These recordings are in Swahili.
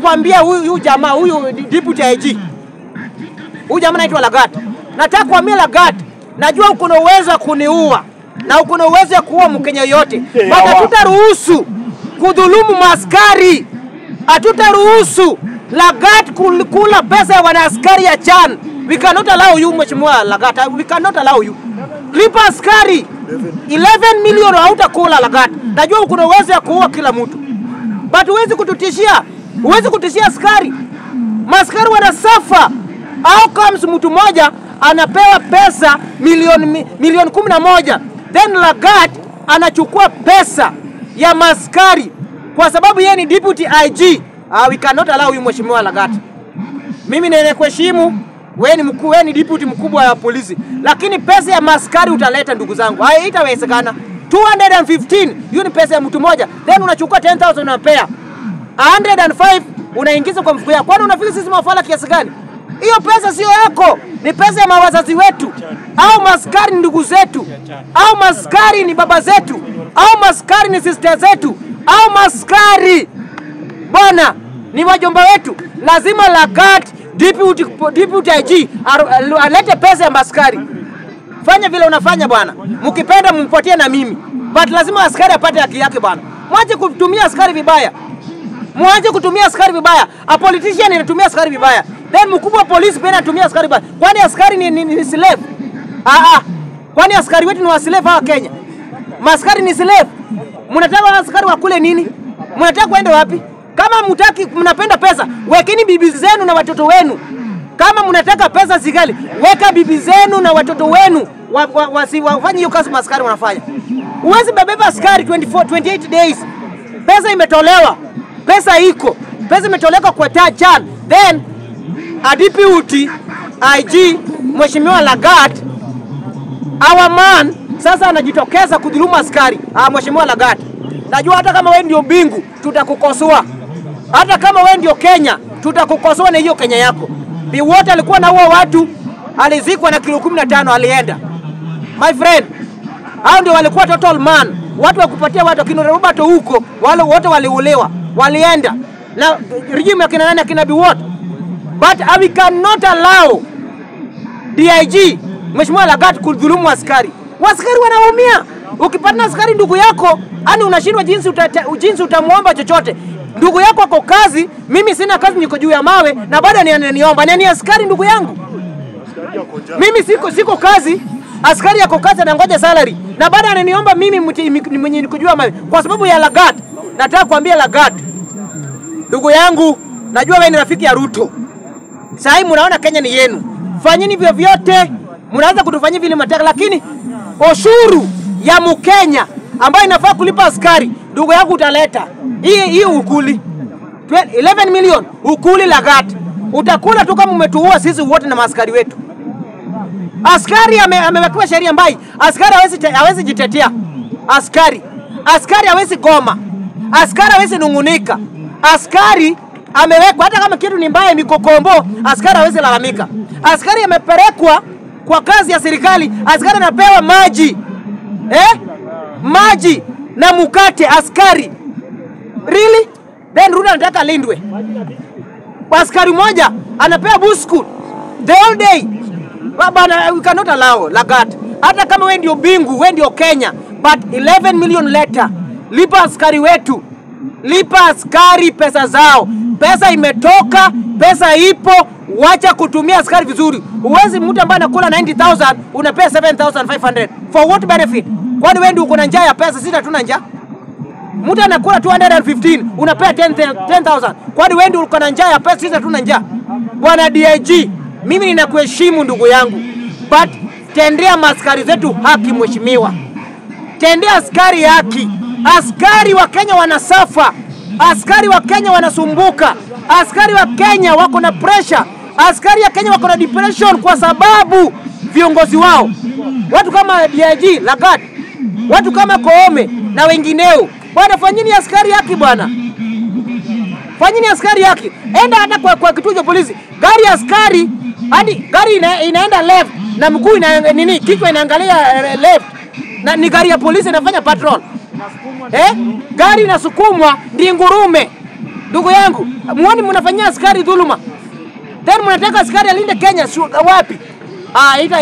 kuambia huyu jamaa, huyu deputy IG. Huyu jamaa anaitwa Lagat. Nataka kuambia Lagat, najua uko na uwezo wa kuniua na uko na uwezo wa kuua Mkenya yote. Bado hatutaruhusu kudhulumu maaskari. Hatutaruhusu Lagat kula pesa ya wanaaskari ya Chan. We cannot allow you, Mheshimiwa Lagat. We cannot allow you. Lipa askari 11 million hautakula Lagat. Najua uko na uwezo wa kuua kila mtu. But huwezi kututishia. Huwezi kutishia askari. Maaskari wanasafa. How comes mtu mmoja anapewa pesa milioni 11, then Lagat anachukua pesa ya maaskari kwa sababu yeye ni deputy IG. We cannot allow you, Mheshimiwa Lagat. Mimi ninakuheshimu, wewe ni mkuu, wewe ni deputy mkubwa wa polisi, lakini pesa ya maaskari utaleta ndugu zangu. Haitawezekana. 215 hiyo ni pesa ya mtu mmoja, then unachukua 10,000 unapea 105 unaingiza kwa mfuko yako. Kwani unafikiri sisi mafala kiasi gani? Hiyo pesa sio yako, ni pesa ya mawazazi wetu. Au maskari ni ndugu zetu, au maskari ni baba zetu, au maskari ni sister zetu, au maskari bwana ni wajomba wetu. Lazima Lagat deputy IG alete pesa ya maskari. Fanya vile unafanya bwana. Mkipenda mpatie na mimi. But lazima askari apate haki yake bwana. Mwache kutumia askari vibaya. Mwache kutumia askari vibaya. A politician anatumia askari vibaya. Then mkubwa wa polisi pia anatumia askari vibaya. Kwani askari ni slave? Kwani askari wetu ni wa slave hapa Kenya? Maskari ni slave. Mnataka askari wakule nini? Mnataka kwenda wapi? Kama mtaki mnapenda pesa, wekeni bibi zenu na watoto wenu. Kama mnataka pesa zigali, weka bibi zenu na watoto wenu wafanye hiyo kazi maskari wanafanya. Uwezi bebeba askari 28 days. Pesa imetolewa. Pesa iko. Pesa imetolewa kwa Chan. Then a deputy IG Mheshimiwa Lagat, our man, sasa anajitokeza kudhulumu askari. Mheshimiwa Lagat, najua hata kama wewe ndio bingu tutakukosoa. Hata kama wewe ndio Kenya tutakukosoa na hiyo Kenya yako. Biwott alikuwa na huo watu, alizikwa na kilo 15 alienda. My friend, hao ndio walikuwa total man. Watu wa kupatia watu kina Roberto huko, wale wote waliulewa, walienda. Na regime ya kina nani kina Biwott. But we cannot allow DIG Mheshimiwa Lagat kudhulumu askari. Askari wanaumia. Ukipata askari ndugu yako, yani unashindwa jinsi utamuomba chochote. Ndugu yako ako kazi, mimi sina kazi, niko juu ya mawe na bado ananiomba. Nani askari ndugu yangu? Mimi siko kazi, askari yako kazi anangoja salary na bado ananiomba mimi mwenye niko juu ya mawe kwa sababu ya Lagat. Nataka kuambia Lagat, ndugu yangu, najua wewe ni rafiki ya Ruto. Sasa hivi mnaona Kenya ni yenu. Fanyeni vyote, mnaanza kutufanyia vile mnataka, lakini ushuru ya Mkenya ambayo inafaa kulipa askari, ndugu yangu utaleta. Hii ukuli 11 million ukuli Lagat. Utakula tu kama umetuua sisi wote na maaskari wetu. Askari amewekewa sheria mbaya. Askari hawezi jitetea. Askari hawezi goma. Askari hawezi nungunika. Askari amewekwa hata kama kitu ni mbaya mikokombo, askari hawezi lalamika. Askari amepelekwa kwa kazi ya serikali, askari anapewa maji. Maji na mkate askari. Really? Then Ruto anataka lindwe. Askari moja anapewa busku the whole day. Baba, we cannot allow Lagat. Hata kama wewe ndio bingu, wewe ndio Kenya, but 11 million later, lipa askari wetu. Lipa askari pesa zao. Pesa imetoka, pesa ipo, wacha kutumia askari vizuri. Uwezi mtu ambaye anakula 90,000 unapea 7,500. For what benefit? Kwani wewe ndio uko na njaa ya pesa, sisi hatuna njaa? Mtu anakula 215 unapea 10,000. Kwani wewe ndio uko na njaa ya pesa, sisi hatuna njaa? Bwana DIG, mimi ninakuheshimu ndugu yangu, but tendea maskari zetu haki mheshimiwa. Tendea askari haki. Askari wa Kenya wanasafa. Askari wa Kenya wanasumbuka. Askari wa Kenya wako na pressure. Askari wa Kenya wako na depression kwa sababu viongozi wao. Watu kama DIG Lagat, watu kama Koome na wengineo. Bwana, fanyeni askari haki bwana. Fanyeni askari haki. Enda hata kwa kituo cha polisi. Gari ya askari, hadi gari inaenda left na mguu kichwa inaangalia left. Na ni gari ya polisi inafanya patrol. Gari inasukumwa ndi ngurume. Ndugu yangu, muone mnafanyia askari dhuluma. Then mnataka askari alinde Kenya wapi?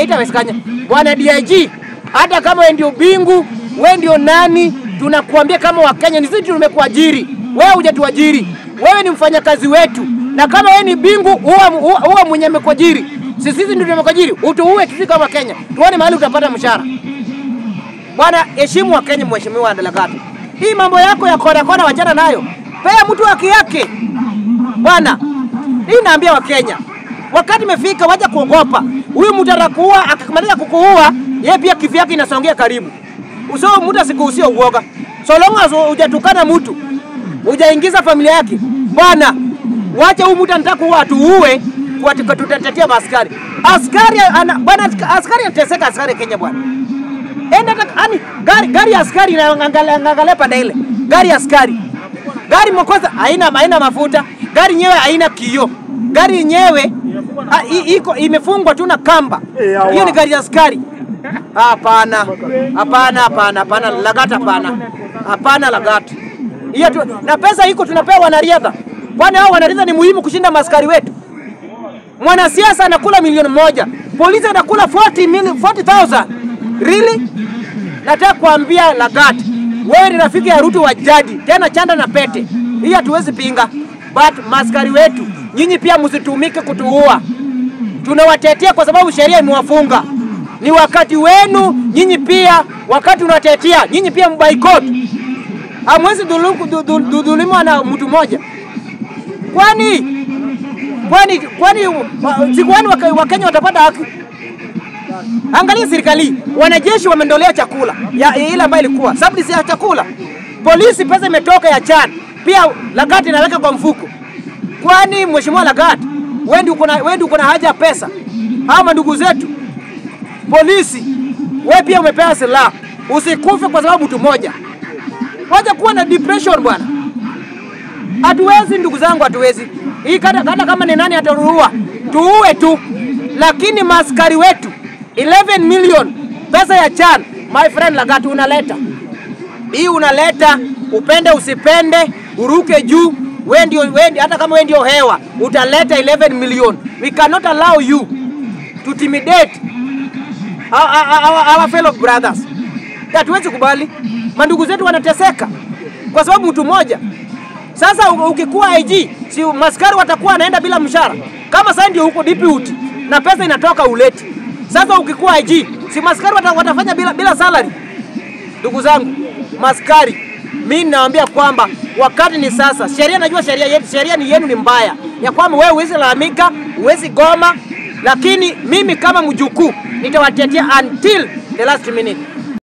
Itawezekana. Bwana DIG, hata kama wewe ndio bingu, wewe ndio nani, tunakuambia kama wa Kenya ni sisi tumekuajiri. Wewe hujatuajiri. Wewe ni mfanyakazi wetu. Na kama wewe ni bingu, huwa mwenye amekuajiri. Sisi ndio tumekuajiri. Utuue sisi kama Kenya. Tuone mahali utapata mshahara. Bwana, heshimu wa Kenya, mheshimiwa Ndalagatu. Hii mambo yako ya kona wachana nayo. Pea mtu haki yake. Bwana, hii naambia wa Kenya. Wakati imefika wacha kuogopa. Huyu mtu atakuua, akimaliza kukuua, yeye pia kifi yake inasongea karibu. Usao mtu asikuhusia uoga. So long as hujatukana mtu, hujaingiza familia yake. Bwana, wacha huyu mtu anataka kuua atuue kwa tutatetea askari. Askari bwana, askari anateseka askari Kenya bwana. Enda gari ya askari inaangalia pande ile. Gari ya askari. Gari mkosa haina mafuta. Gari nyewe haina kioo. Gari yenyewe imefungwa tu na kamba. Hiyo ni gari ya askari. Hapana. Lagata hapana. Hapana Lagata. Hiyo tu na pesa iko tunapewa wanariadha. Kwani hao wanariadha ni muhimu kushinda maskari wetu? Mwanasiasa anakula milioni 1. Polisi anakula 40,000. Really? Nataka kuambia Lagata, wewe ni rafiki ya Ruto wa jadi, tena chanda na pete. Hii hatuwezi pinga. But maskari wetu, nyinyi pia msitumike kutuua. Tunawatetea kwa sababu sheria imewafunga. Ni wakati wenu, nyinyi pia wakati unatetea, nyinyi pia mboycott. Hamwezi dhulumu na mtu mmoja. Kwani Wakenya watapata haki? Angalia serikali, wanajeshi wameondolea chakula ya ile ambayo ilikuwa subsidy ya chakula. Polisi pesa imetoka ya CHAN. Pia Lagata inaweka kwa mfuko. Kwani mheshimiwa Lagata, wewe uko na haja ya pesa? Ama ndugu zetu polisi, wewe pia umepewa silaha. Usikufe kwa sababu mtu mmoja. Wacha kuwa na depression bwana. Hatuwezi ndugu zangu, hatuwezi. Hii kata kama ni nani ataruua, tuue tu. Lakini maskari wetu 11 million pesa ya CHAN, my friend Lagata unaleta. Hii unaleta, upende usipende, uruke juu, wewe hata kama wewe ndio hewa, utaleta 11 million. We cannot allow you to intimidate our fellow brothers. Hatuwezi kubali. Mandugu zetu wanateseka kwa sababu mtu mmoja. Sasa ukikuwa IG, si maskari watakuwa anaenda bila mshahara. Kama sasa ndio huko deputy na pesa inatoka uleti. Sasa ukikuwa IG, si maskari watafanya bila salary. Ndugu zangu, maskari, mimi naambia kwamba wakati ni sasa. Sheria najua sheria ni yenu ni mbaya. Ya kwamba wewe huwezi lalamika, huwezi goma, lakini mimi kama mjukuu nitawatetea until the last minute.